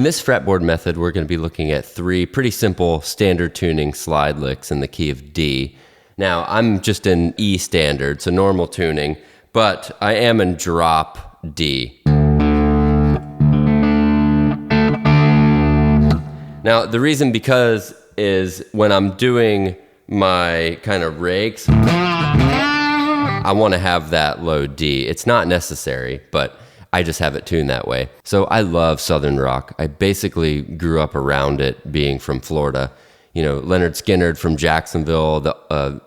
this fretboard method, we're going to be looking at 3 pretty simple standard tuning slide licks in the key of D. Now, I'm just in E standard, so normal tuning, but I am in drop D. Now, the reason is when I'm doing my kind of rakes, I want to have that low D. It's not necessary, but I just have it tuned that way. So I love Southern rock. I basically grew up around it, being from Florida. You know, Lynyrd Skynyrd from Jacksonville,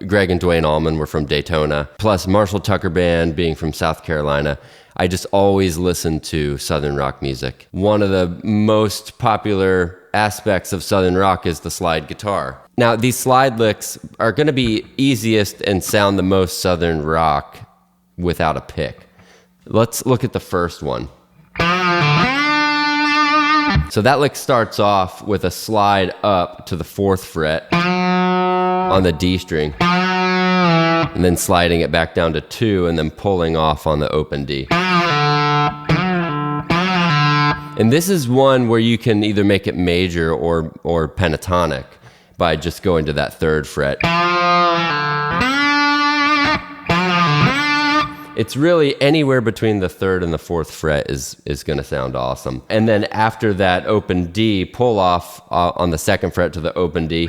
Greg and Dwayne Allman were from Daytona, plus Marshall Tucker Band being from South Carolina. I just always listened to Southern rock music. One of the most popular aspects of Southern rock is the slide guitar. Now, these slide licks are going to be easiest and sound the most Southern rock without a pick. Let's look at the first one. So that lick starts off with a slide up to the 4th fret on the D string, and then sliding it back down to 2, and then pulling off on the open D. And this is one where you can either make it major or pentatonic by just going to that 3rd fret. It's really anywhere between the 3rd and the 4th fret is going to sound awesome. And then after that open D, pull off on the 2nd fret to the open D.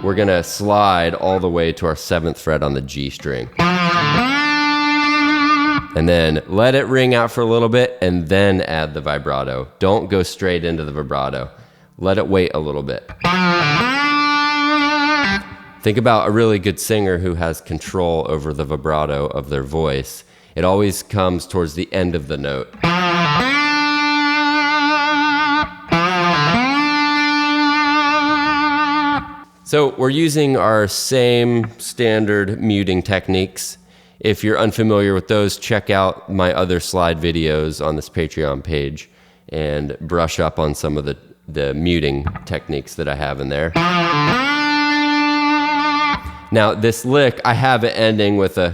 We're going to slide all the way to our 7th fret on the G string. And then let it ring out for a little bit and then add the vibrato. Don't go straight into the vibrato. Let it wait a little bit. Think about a really good singer who has control over the vibrato of their voice. It always comes towards the end of the note. So we're using our same standard muting techniques. If you're unfamiliar with those, check out my other slide videos on this Patreon page and brush up on some of the muting techniques that I have in there. Now, this lick, I have it ending with a...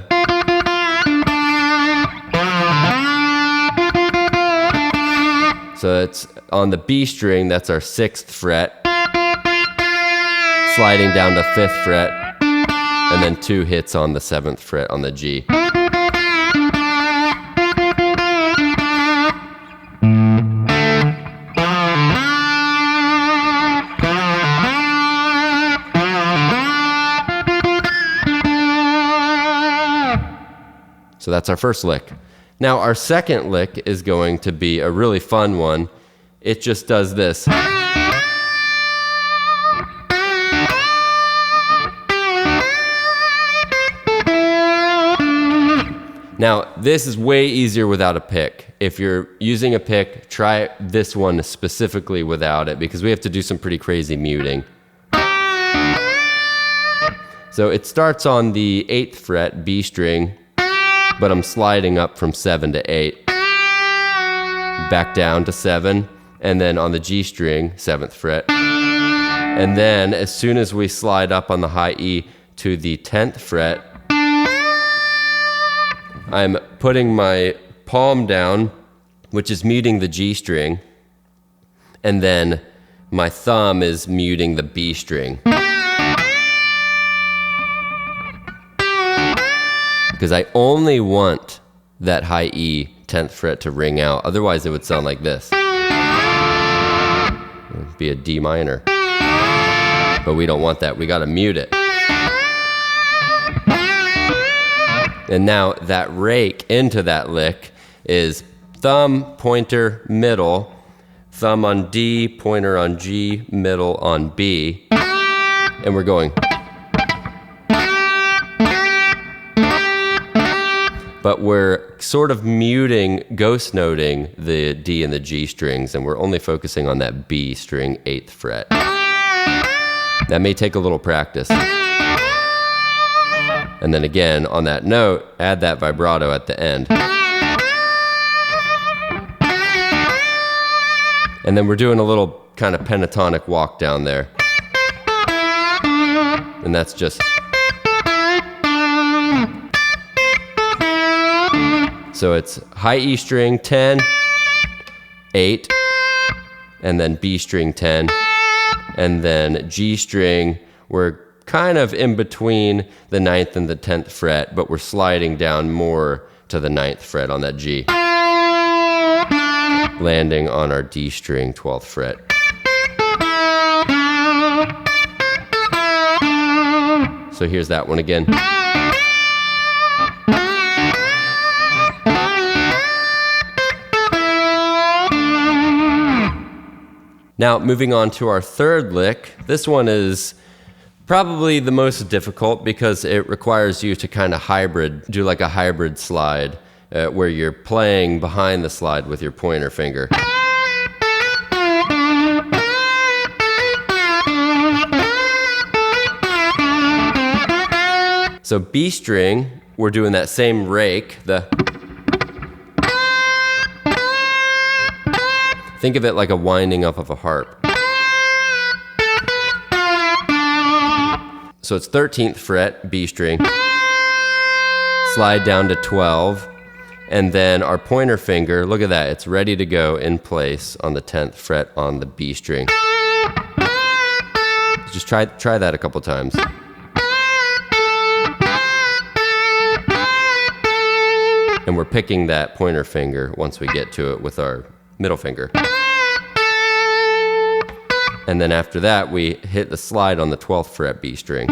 So it's on the B string, that's our 6th fret, sliding down to 5th fret, and then 2 hits on the 7th fret on the G. So that's our first lick. Now our second lick is going to be a really fun one. It just does this. Now this is way easier without a pick. If you're using a pick, try this one specifically without it, because we have to do some pretty crazy muting. So it starts on the 8th fret, B string, but I'm sliding up from 7 to 8, back down to 7, and then on the G string, 7th fret. And then as soon as we slide up on the high E to the 10th fret, I'm putting my palm down, which is muting the G string, and then my thumb is muting the B string. Because I only want that high E 10th fret to ring out. Otherwise it would sound like this. It'd be a D minor. But we don't want that. We gotta mute it. And now that rake into that lick is thumb, pointer, middle, thumb on D, pointer on G, middle on B. And we're going. But we're sort of muting, ghost noting the D and the G strings, and we're only focusing on that B string 8th fret. That may take a little practice. And then again, on that note, add that vibrato at the end. And then we're doing a little kind of pentatonic walk down there. And that's just... So it's high E string, 10, 8, and then B string 10, and then G string. We're kind of in between the 9th and the 10th fret, but we're sliding down more to the 9th fret on that G, landing on our D string 12th fret. So here's that one again. Now, moving on to our third lick. This one is probably the most difficult because it requires you to kind of do like a hybrid slide where you're playing behind the slide with your pointer finger. So B string, we're doing that same rake, think of it like a winding up of a harp. So it's 13th fret, B string, slide down to 12, and then our pointer finger, look at that, it's ready to go in place on the 10th fret on the B string. Just try that a couple times. And we're picking that pointer finger once we get to it with our middle finger. And then after that, we hit the slide on the 12th fret B string.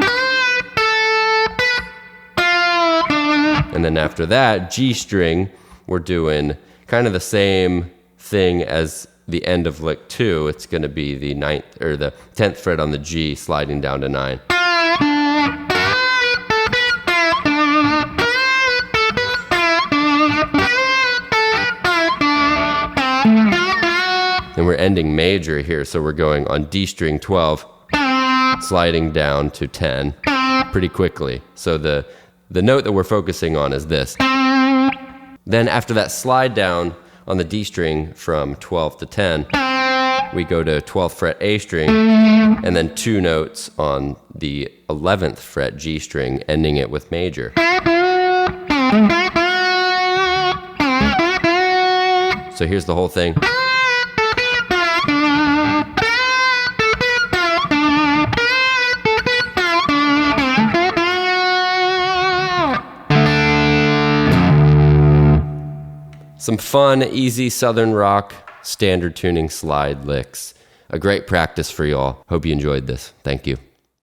And then after that, G string, we're doing kind of the same thing as the end of lick 2. It's going to be the 9th or the 10th fret on the G, sliding down to 9. And we're ending major here, so we're going on D string 12, sliding down to 10 pretty quickly. So the note that we're focusing on is this. Then after that slide down on the D string from 12 to 10, we go to 12th fret A string, and then 2 notes on the 11th fret G string, ending it with major. So here's the whole thing. Some fun, easy Southern rock, standard tuning slide licks. A great practice for y'all. Hope you enjoyed this. Thank you.